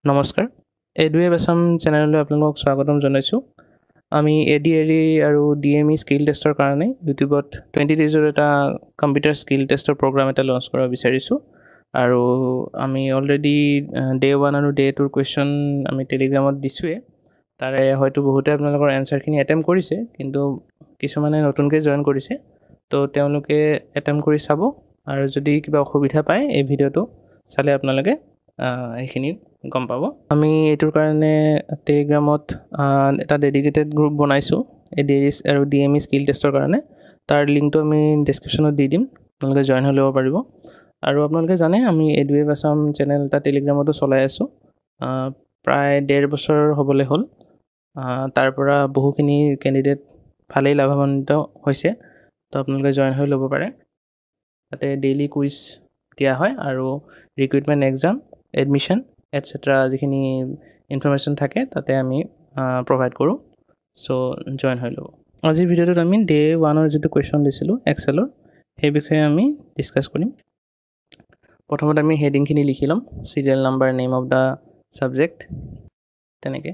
নমস্কাৰ এডুৱেব আছাম চেনেললৈ আপোনালোকক স্বাগতম জনাইছোঁ আমি এডিএৰি আৰু ডিএমই স্কিল টেষ্টৰ কাৰণে ইউটিউবত 20 ডেজৰ এটা কম্পিউটাৰ স্কিল টেষ্টৰ প্ৰগ্ৰাম এটা লঞ্চ কৰিব বিচাৰিছোঁ আৰু আমি অলৰেডি ডে 1 আৰু ডে 2ৰ কুৱেশ্যন আমি টেলিগ্ৰামত দিছোঁৱে তাৰে হয়তো বহুতে আপোনালোকৰ এনচাৰখিনি এটেম্প কৰিছে কিন্তু কিছুমানে নতুনকৈ জইন কৰিছে তো তেওঁলোকে এটেম্প কৰি চাব আৰু যদি কিবা অসুবিধা পায় এই ভিডিঅ'টো চালে আপোনালোকে সেইখিনি গম পাব আমি এইটোৰ কাৰণে টেলিগ্ৰামত এটা ডেডিকেটেড গ্ৰুপ বনাইছোঁ এডিএৰিছ আৰু ডিএমই স্কিল টেষ্টৰ কাৰণে তাৰ লিংকটো আমি ডেছক্ৰিপশ্যনত দি দিম আপোনালোকে জইন হৈ ল'ব পাৰিব আৰু আপোনালোকে জানে আমি এডুৱেব আছাম চেনেল এটা টেলিগ্ৰামতো চলাই আছোঁ প্ৰায় 1.5 বছৰ হ'বলৈ হ'ল তাৰ পৰা বহুখিনি কেণ্ডিডেট ভালেই লাভান্বিত হৈছে তো আপোনালোকে জইন হৈ ল'ব পাৰে তাতে ডেইলি কুইজ দিয়া হয় আৰু ৰিক্ৰুইটমেণ্ট এক্সাম এডমিশ্যন এটচেট্ৰা যিখিনি ইনফৰমেশ্যন থাকে তাতে আমি প্ৰভাইড কৰোঁ চ' জইন হৈ ল'ব আজিৰ ভিডিঅ'টোত আমি ডে 1ৰ যিটো কুৱেশ্যন দিছিলোঁ এক্সেলৰ সেই বিষয়ে আমি ডিছকাছ কৰিম প্ৰথমতে আমি হেডিংখিনি লিখি ল'ম serial number name of the subject তেনেকৈ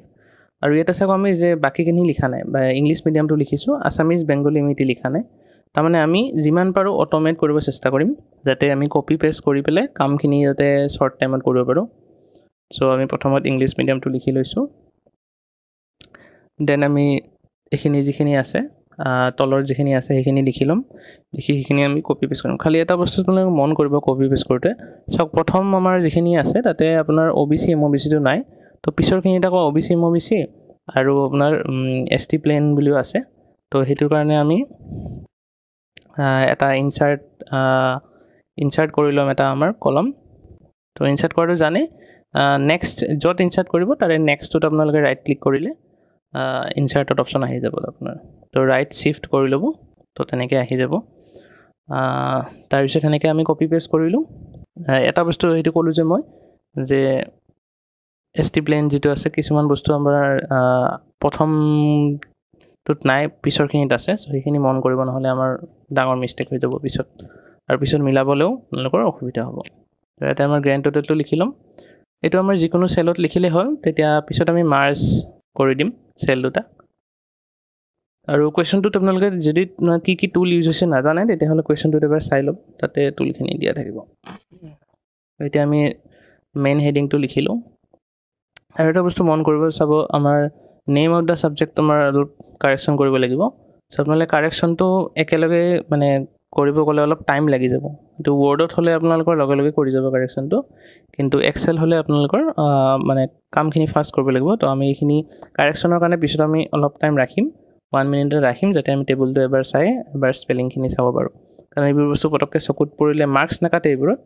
আৰু ইয়াতে চাওক আমি যে বাকীখিনি লিখা নাই বা ইংলিছ মিডিয়ামটো লিখিছোঁ আছামিজ বেংগলী ইমিটি লিখা নাই তাৰমানে আমি যিমান পাৰোঁ অট'মেট কৰিব চেষ্টা কৰিম যাতে আমি কপি পেষ্ট কৰি পেলাই কামখিনি যাতে শ্বৰ্ট টাইমত কৰিব পাৰোঁ চ' আমি প্ৰথমত ইংলিছ মিডিয়ামটো লিখি লৈছোঁ দেন আমি এইখিনি যিখিনি আছে তলৰ যিখিনি আছে সেইখিনি লিখি ল'ম লিখি সেইখিনি আমি কপি পেষ্ট কৰিম খালি এটা বস্তু আপোনালোকে মন কৰিব কপি পেষ্ট কৰোঁতে চাওক প্ৰথম আমাৰ যিখিনি আছে তাতে আপোনাৰ OBC MOBCটো নাই তো পিছৰখিনিত আকৌ OBC MOBC আৰু আপোনাৰ ST প্লেন বুলিও আছে তো সেইটোৰ কাৰণে আমি এটা ইনচাৰ্ট কৰি ল'ম এটা আমাৰ কলম তো ইনচাৰ্ট কৰাটো জানে নেক্সট য'ত ইনচাৰ্ট কৰিব তাৰে নেক্সটটোত আপোনালোকে ৰাইট ক্লিক কৰিলে ইনচাৰ্টত অপশ্যন আহি যাব আপোনাৰ তো ৰাইট শ্বিফ্ট কৰি ল'ব তো তেনেকৈ আহি যাব তাৰপিছত সেনেকৈ আমি কপি পেষ্ট কৰিলোঁ এটা বস্তু সেইটো ক'লোঁ যে মই যে ST প্লেন যিটো আছে কিছুমান বস্তু আমাৰ প্ৰথমটোত নাই পিছৰখিনিত আছে চ' সেইখিনি মন কৰিব নহ'লে আমাৰ ডাঙৰ মিষ্টেক হৈ যাব পিছত আৰু পিছত মিলাবলৈও আপোনালোকৰ অসুবিধা হ'ব ইয়াতে আমাৰ গ্ৰেণ্ড টোটেলটো লিখি ল'ম এইটো আমাৰ যিকোনো চেলত লিখিলে হ'ল তেতিয়া পিছত আমি মাৰ্জ কৰি দিম চেল দুটা আৰু কুৱেশ্যনটোত আপোনালোকে যদি কি কি টুল ইউজ হৈছে নাজানে তেতিয়াহ'লে কুৱেশ্যনটোত এবাৰ চাই ল'ম তাতে টুলখিনি দিয়া থাকিব এতিয়া আমি মেইন হেডিংটো লিখিলোঁ আৰু এটা বস্তু মন কৰিব চাব আমাৰ নেম অফ দ্য ছাবজেক্ট আমাৰ অলপ কাৰেকশ্যন কৰিব লাগিব চ' আপোনালোকে কাৰেকশ্যনটো একেলগে মানে কৰিব গ'লে অলপ টাইম লাগি যাব এইটো ৱৰ্ডত হ'লে আপোনালোকৰ লগে লগে কৰি যাব কাৰেকশ্যনটো কিন্তু এক্সেল হ'লে আপোনালোকৰ মানে কামখিনি ফাষ্ট কৰিব লাগিব তো আমি এইখিনি কাৰেকশ্যনৰ কাৰণে পিছত আমি অলপ টাইম ৰাখিম 1 মিনিট ৰাখিম যাতে আমি টেবুলটো এবাৰ চাই এবাৰ স্পেলিংখিনি চাব পাৰোঁ কাৰণ এইবোৰ বস্তু পটককৈ চকুত পৰিলে মাৰ্কছ নাকাটে এইবোৰত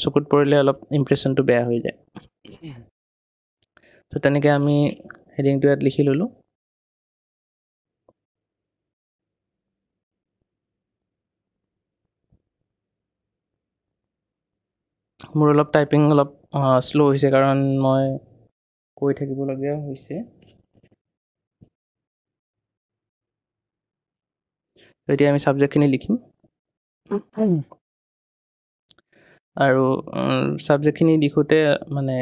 চকুত পৰিলে অলপ ইমপ্ৰেশ্যনটো বেয়া হৈ যায় তো তেনেকৈ আমি হেডিংটো ইয়াত লিখি ল'লোঁ মোৰ অলপ টাইপিং অলপ শ্ল' হৈছে কাৰণ মই কৈ থাকিবলগীয়া হৈছে এতিয়া আমি ছাবজেক্টখিনি লিখিম আৰু ছাবজেক্টখিনি লিখোঁতে মানে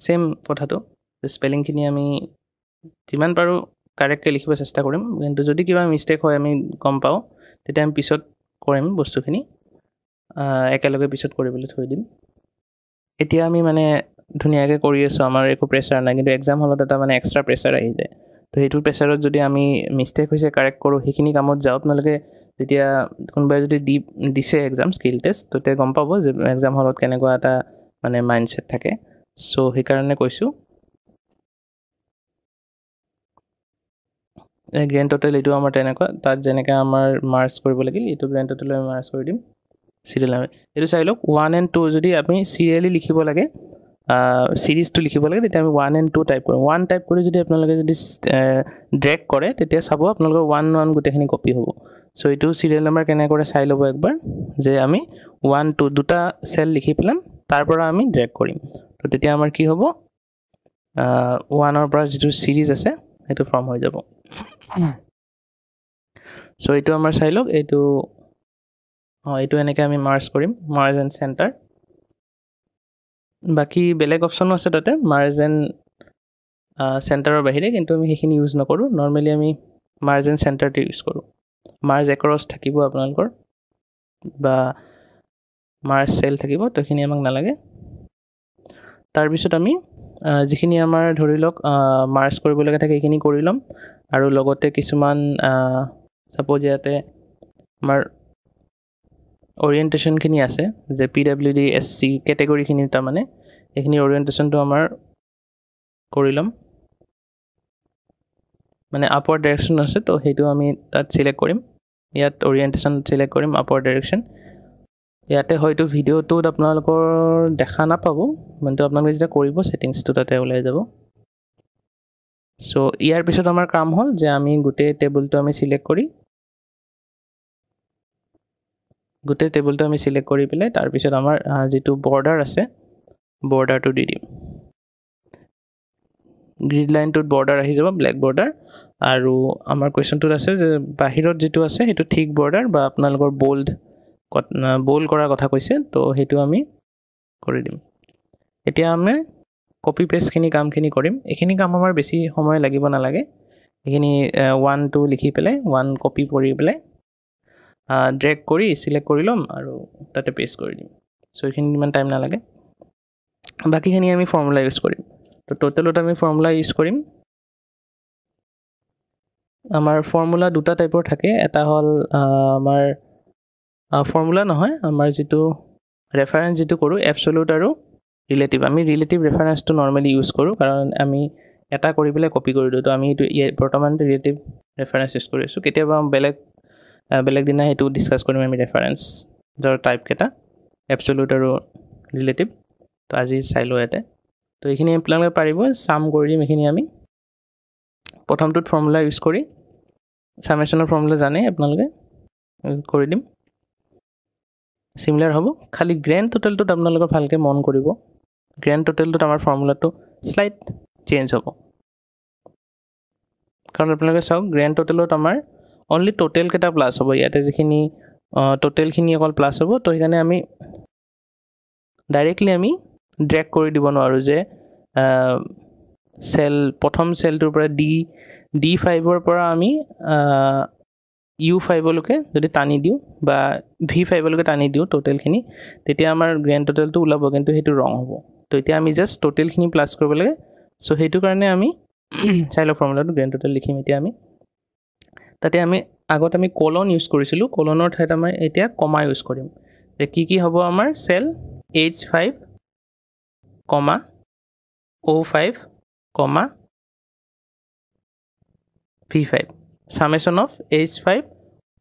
ছেইম কথাটো স্পেলিংখিনি আমি যিমান পাৰোঁ কাৰেক্টকৈ লিখিব চেষ্টা কৰিম কিন্তু যদি কিবা মিষ্টেক হয় আমি গম পাওঁ তেতিয়া আমি পিছত কৰিম বস্তুখিনি একেলগে পিছত কৰিবলৈ থৈ দিম এতিয়া আমি মানে ধুনীয়াকৈ কৰি আছোঁ আমাৰ একো প্ৰেছাৰ নাই কিন্তু এক্সাম হলত এটা মানে এক্সট্ৰা প্ৰেছাৰ আহি যায় তো সেইটো প্ৰেছাৰত যদি আমি মিষ্টেক হৈছে কাৰেক্ট কৰোঁ সেইখিনি কামত যাওঁ আপোনালোকে যেতিয়া কোনোবাই যদি দিছে এক্সাম স্কিল টেষ্ট তেতিয়া গম পাব যে এক্সাম হলত কেনেকুৱা এটা মানে মাইণ্ডছেট থাকে চ' সেইকাৰণে কৈছোঁ গ্ৰেণ্ড টোটেল এইটো আমাৰ তেনেকুৱা তাত যেনেকৈ আমাৰ মাৰ্কছ কৰিব লাগিল এইটো গ্ৰেণ্ড টোটেল আমি মাৰ্কছ কৰি দিম চিৰিয়েল নাম্বাৰ এইটো চাই লওক 1 and 2 যদি আপুনি চিৰিয়েলি লিখিব লাগে চিৰিজটো লিখিব লাগে তেতিয়া আমি 1 and 2 টাইপ কৰিম 1 টাইপ কৰি যদি আপোনালোকে যদি ড্ৰেগ কৰে তেতিয়া চাব আপোনালোকৰ 1 গোটেইখিনি কপি হ'ব চ' এইটো চিৰিয়েল নাম্বাৰ কেনেকৈ কৰে চাই ল'ব একবাৰ যে আমি 1 2 দুটা চেল লিখি পেলাম তাৰ পৰা আমি ড্ৰেগ কৰিম তো তেতিয়া আমাৰ কি হ'ব 1ৰ পৰা যিটো চিৰিজ আছে সেইটো ফৰ্ম হৈ যাব চ' এইটো আমাৰ চাই লওক এইটো এনেকৈ আমি মাৰ্জ কৰিম মাৰ্জ এণ্ড চেণ্টাৰ বাকী বেলেগ অপশ্যনো আছে তাতে মাৰ্জ এণ্ড চেণ্টাৰৰ বাহিৰে, কিন্তু আমি সেইখিনি ইউজ নকৰোঁ। নৰ্মেলি আমি মাৰ্জ এণ্ড চেণ্টাৰটো ইউজ কৰোঁ। মাৰ্জ একৰছ থাকিব আপোনালোকৰ বা মাৰ্জ চেল থাকিব, তো সেইখিনি আমাক নালাগে। তাৰপিছত আমি যিখিনি আমাৰ ধৰি লওক মাৰ্জ কৰিবলগীয়া থাকে সেইখিনি কৰি ল'ম, আৰু লগতে কিছুমান ছাপ'জ ইয়াতে আমাৰ অৰিয়েণ্টেশ্যনখিনি আছে, যে PWD SC কেটেগৰীখিনি তাৰমানে সেইখিনি অৰিয়েণ্টেশ্যনটো আমাৰ কৰি ল'ম। মানে আপৱাৰ্ড ডাইৰেকশ্যন আছে, তো সেইটো আমি তাত চিলেক্ট কৰিম। ইয়াত অৰিয়েণ্টেশ্যন চিলেক্ট কৰিম, আপৱাৰ্ড ডাইৰেকশ্যন। ইয়াতে হয়তো ভিডিঅ'টোত আপোনালোকৰ দেখা নাপাব, কিন্তু আপোনালোকে যেতিয়া কৰিব ছেটিংছটো তাতে ওলাই যাব। চ' ইয়াৰ পিছত আমাৰ কাম হ'ল যে আমি গোটেই টেবুলটো আমি চিলেক্ট কৰি পেলাই তাৰপিছত আমাৰ যিটো বৰ্ডাৰ আছে বৰ্ডাৰটো দি দিম। গ্ৰিড লাইনটোত বৰ্ডাৰ আহি যাব, ব্লেক বৰ্ডাৰ। আৰু আমাৰ কুৱেশ্যনটোত আছে যে বাহিৰত যিটো আছে সেইটো থিক বৰ্ডাৰ বা আপোনালোকৰ বোল্ড কৰাৰ কথা কৈছে, তো সেইটো আমি কৰি দিম। এতিয়া আমি কপি পেষ্টখিনি কামখিনি কৰিম। এইখিনি কাম আমাৰ বেছি সময় লাগিব নালাগে। এইখিনি 1 2 লিখি পেলাই 1 কপি কৰি পেলাই ড্ৰেগ কৰি চিলেক্ট কৰি ল'ম আৰু তাতে পেষ্ট কৰি দিম। চ' এইখিনি ইমান টাইম নালাগে। বাকীখিনি আমি ফৰ্মুলা ইউজ কৰিম। তো টোটেলত আমি ফৰ্মুলা ইউজ কৰিম। আমাৰ ফৰ্মুলা দুটা টাইপৰ থাকে। এটা হ'ল আমাৰ ফৰ্মুলা নহয়, আমাৰ যিটো ৰেফাৰেঞ্চ যিটো কৰোঁ এবছলুট আৰু ৰিলেটিভ। আমি ৰিলেটিভ ৰেফাৰেঞ্চটো নৰ্মেলি ইউজ কৰোঁ, কাৰণ আমি এটা কৰি পেলাই কপি কৰি দিওঁ। তো আমি এইটো বৰ্তমান ৰিলেটিভ ৰেফাৰেঞ্চ ইউজ কৰি আছোঁ। কেতিয়াবা বেলেগ দিনা সেইটো ডিছকাছ কৰিম আমি ৰেফাৰেঞ্চৰ টাইপকেইটা, এবছলুট আৰু ৰিলেটিভ। তো আজি চাই লওঁ ইয়াতে। তো এইখিনি আপোনালোকে পাৰিব চাম কৰি দিম। এইখিনি আমি প্ৰথমটোত ফৰ্মুলা ইউজ কৰি ছামেশ্যনৰ ফৰ্মুলা জানে আপোনালোকে কৰি দিম। চিমিলাৰ হ'ব, খালি গ্ৰেণ্ড টোটেলটোত আপোনালোকে ভালকৈ মন কৰিব। গ্ৰেণ্ড টোটেলটোত আমাৰ ফৰ্মুলাটো শ্লাইট চেঞ্জ হ'ব, কাৰণ আপোনালোকে চাওক গ্ৰেণ্ড টোটেলত আমাৰ অনলি টোটেলকেইটা প্লাছ হ'ব। ইয়াতে যিখিনি টোটেলখিনি অকল প্লাছ হ'ব। তো সেইকাৰণে আমি ডাইৰেক্টলি আমি ড্ৰেগ কৰি দিব নোৱাৰোঁ যে প্ৰথম চেলটোৰ পৰা D5ৰ পৰা আমি U5লৈকে যদি টানি দিওঁ বা V5লৈকে টানি দিওঁ টোটেলখিনি, তেতিয়া আমাৰ গ্ৰেণ্ড টোটেলটো ওলাব, কিন্তু সেইটো ৰং হ'ব। তো এতিয়া আমি জাষ্ট টোটেলখিনি প্লাছ কৰিব লাগে। চ' সেইটো কাৰণে আমি চাই লওক ফৰ্মুলাটো। গ্ৰেণ্ড টোটেল লিখিম এতিয়া আমি। তাতে আগত আমি কলন ইউজ কৰিছিলোঁ, কলনৰ ঠাইত আমাৰ এতিয়া কমা ইউজ কৰিম। যে কি হ'ব আমাৰ cell H5, O5, V5, ছামেশ্যন of H5,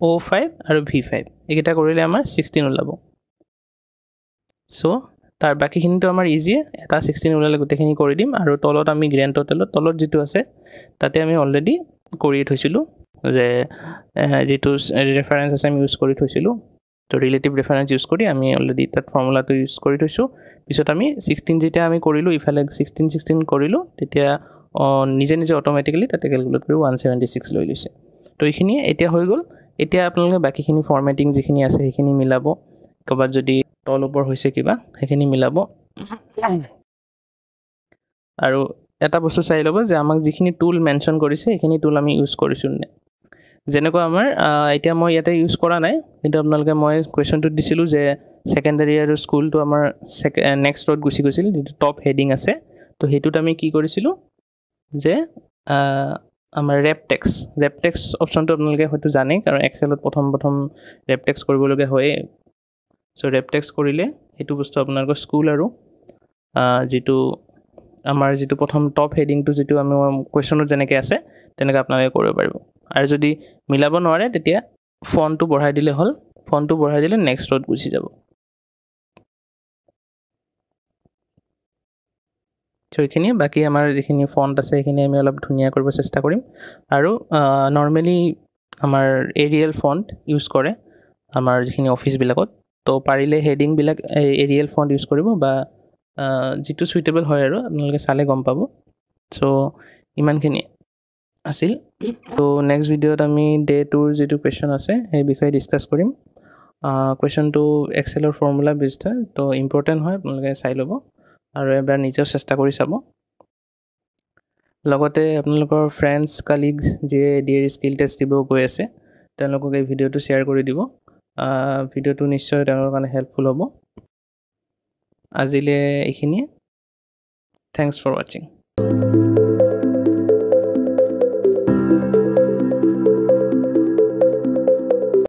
O5 আৰু V5 এইকেইটা কৰিলে আমাৰ 16 ওলাব। চ' তাৰ বাকীখিনিতো আমাৰ ইজিয়ে, এটা 16 ওলালে গোটেইখিনি কৰি দিম। আৰু তলত আমি গ্ৰেণ্ড টোটেলত তলত যিটো আছে তাতে আমি অলৰেডি কৰি থৈছিলোঁ, যে যিটো ৰেফাৰেঞ্চ আছে আমি ইউজ কৰি থৈছিলোঁ। তো ৰিলেটিভ ৰেফাৰেঞ্চ ইউজ কৰি আমি অলৰেডি তাত ফৰ্মুলাটো ইউজ কৰি থৈছোঁ। পিছত আমি 16 যেতিয়া আমি কৰিলোঁ, ইফালে 16 কৰিলোঁ, তেতিয়া নিজে অট'মেটিকেলি তাতে কেলকুলেট কৰি 176 লৈ লৈছে। তো এইখিনিয়ে এতিয়া হৈ গ'ল। এতিয়া আপোনালোকে বাকীখিনি ফৰ্মেটিং যিখিনি আছে সেইখিনি মিলাব। ক'ৰবাত যদি তল ওপৰ হৈছে কিবা সেইখিনি মিলাব। আৰু এটা বস্তু চাই ল'ব যে আমাক যিখিনি টুল মেনশ্যন কৰিছে সেইখিনি টুল আমি ইউজ কৰিছোঁ নে। যেনেকুৱা আমাৰ এতিয়া মই ইয়াতে ইউজ কৰা নাই, কিন্তু আপোনালোকে মই কুৱেশ্যনটোত দিছিলোঁ যে ছেকেণ্ডাৰী আৰু স্কুলটো আমাৰ নেক্সট ৰ'ত গুচি গৈছিল, যিটো টপ হেডিং আছে। তো সেইটোত আমি কি কৰিছিলোঁ যে আমাৰ ৰেপটেক্স অপশ্যনটো আপোনালোকে হয়তো জানেই, কাৰণ এক্সেলত প্ৰথম ৰেপটেক্স কৰিবলগীয়া হয়েই। চ' ৰেপটেক্স কৰিলে সেইটো বস্তু আপোনালোকৰ স্কুল আৰু আমাৰ যিটো প্ৰথম টপ হেডিংটো যিটো আমি কুৱেশ্যনত যেনেকৈ আছে তেনেকৈ আপোনালোকে কৰিব পাৰিব। আৰু যদি মিলাব নোৱাৰে তেতিয়া ফণ্টটো বঢ়াই দিলে হ'ল। ফণ্টটো বঢ়াই দিলে নেক্সট ৰ'ত গুচি যাব। চ' এইখিনিয়ে। বাকী আমাৰ যিখিনি ফণ্ট আছে সেইখিনি আমি অলপ ধুনীয়া কৰিব চেষ্টা কৰিম। আৰু নৰ্মেলি আমাৰ এৰিয়েল ফণ্ট ইউজ কৰে আমাৰ যিখিনি অফিচবিলাকত। তো পাৰিলে হেডিংবিলাক এৰিয়েল ফণ্ট ইউজ কৰিব, বা যিটো চুইটেবল হয় আৰু আপোনালোকে চালে গম পাব। চ' ইমানখিনি আছিল। তো নেক্সট ভিডিঅ'ত আমি ডে 2ৰ যিটো কুৱেশ্যন আছে সেই বিষয়ে ডিছকাছ কৰিম। কুৱেশ্যনটো এক্সেলৰ ফৰ্মুলা বেছড হয়, তো ইম্পৰ্টেণ্ট হয়, আপোনালোকে চাই ল'ব। আৰু এবাৰ নিজেও চেষ্টা কৰি চাব লগতে আপোনালোকৰ ফ্ৰেণ্ডছ কালিগছ যিয়ে ADAR স্কিল টেষ্ট দিব গৈ আছে তেওঁলোকক এই ভিডিঅ'টো শ্বেয়াৰ কৰি দিব ভিডিঅ'টো নিশ্চয় তেওঁলোকৰ কাৰণে হেল্পফুল হ'ব আজিলৈ এইখিনিয়ে থেংকছ ফৰ ৱাচিং